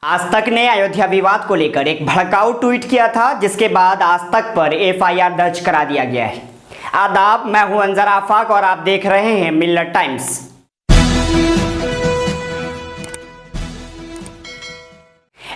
आज तक ने अयोध्या विवाद को लेकर एक भड़काऊ ट्वीट किया था, जिसके बाद आज तक पर एफआईआर दर्ज करा दिया गया है। आदाब, मैं हूं अंजना और आप देख रहे हैं मिल्लत टाइम्स।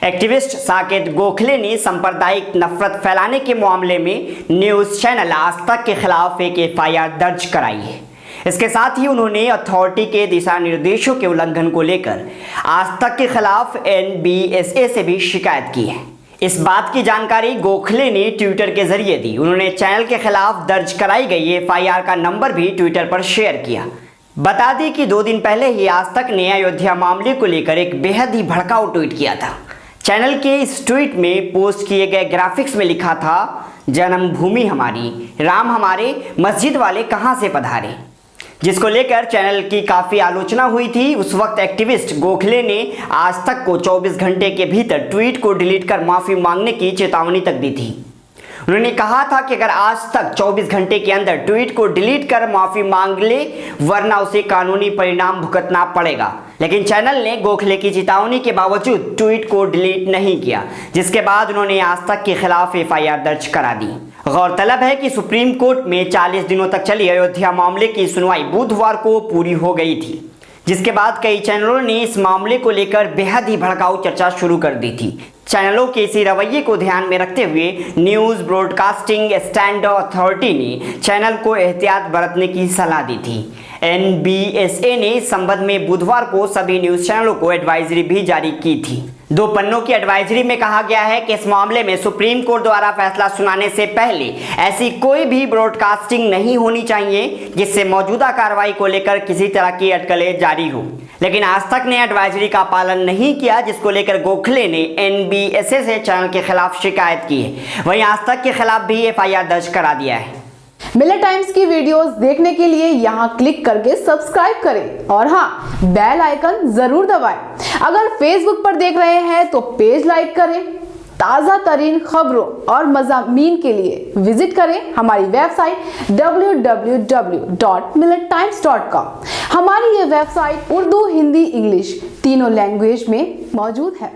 एक्टिविस्ट साकेत गोखले ने सांप्रदायिक नफरत फैलाने के मामले में न्यूज चैनल आज तक के खिलाफ एक एफआईआर दर्ज कराई है। इसके साथ ही उन्होंने अथॉरिटी के दिशा निर्देशों के उल्लंघन को लेकर आज तक के खिलाफ NBSA से भी शिकायत की है। इस बात की जानकारी गोखले ने ट्विटर के जरिए दी। उन्होंने चैनल के खिलाफ दर्ज कराई गई एफआईआर का नंबर भी ट्विटर पर शेयर किया। बता दें कि 2 दिन पहले ही आज तक ने अयोध्या मामले को लेकर एक बेहद ही भड़काऊ ट्वीट किया था। चैनल के इस ट्वीट में पोस्ट किए गए ग्राफिक्स में लिखा था, जन्मभूमि हमारी, राम हमारे, मस्जिद वाले कहां से पधारे, जिसको लेकर चैनल की काफ़ी आलोचना हुई थी। उस वक्त एक्टिविस्ट गोखले ने आज तक को 24 घंटे के भीतर ट्वीट को डिलीट कर माफ़ी मांगने की चेतावनी तक दी थी। उन्होंने कहा था कि अगर आज तक 24 घंटे के अंदर ट्वीट को डिलीट कर माफ़ी मांग ले, वरना उसे कानूनी परिणाम भुगतना पड़ेगा। लेकिन चैनल ने गोखले की चेतावनी के बावजूद ट्वीट को डिलीट नहीं किया, जिसके बाद उन्होंने आज तक के खिलाफ एफआईआर दर्ज करा दी। गौरतलब है कि सुप्रीम कोर्ट में 40 दिनों तक चली अयोध्या मामले की सुनवाई बुधवार को पूरी हो गई थी, जिसके बाद कई चैनलों ने इस मामले को लेकर बेहद ही भड़काऊ चर्चा शुरू कर दी थी। चैनलों के इसी रवैये को ध्यान में रखते हुए न्यूज़ ब्रॉडकास्टिंग स्टैंडर्ड अथॉरिटी ने चैनल को एहतियात बरतने की सलाह दी थी। NBSA ने इस संबंध में बुधवार को सभी न्यूज़ चैनलों को एडवाइजरी भी जारी की थी। 2 पन्नों की एडवाइजरी में कहा गया है कि इस मामले में सुप्रीम कोर्ट द्वारा फैसला सुनाने से पहले ऐसी कोई भी ब्रॉडकास्टिंग नहीं होनी चाहिए जिससे मौजूदा कार्रवाई को लेकर किसी तरह की अटकलें जारी हो। लेकिन आज तक ने एडवाइजरी का पालन नहीं किया, जिसको लेकर गोखले ने NBSA से चैनल के खिलाफ शिकायत की है। वहीं आज तक के खिलाफ भी एफआईआर दर्ज करा दिया है। मिलेट टाइम्स की वीडियोस देखने के लिए यहाँ क्लिक करके सब्सक्राइब करें और हाँ, बेल आइकन जरूर दबाएं। अगर फेसबुक पर देख रहे हैं तो पेज लाइक करें। ताज़ा तरीन खबरों और मज़ामीन के लिए विजिट करें हमारी वेबसाइट www.millettimes.com। हमारी ये वेबसाइट उर्दू, हिंदी, इंग्लिश तीनों लैंग्वेज में मौजूद है।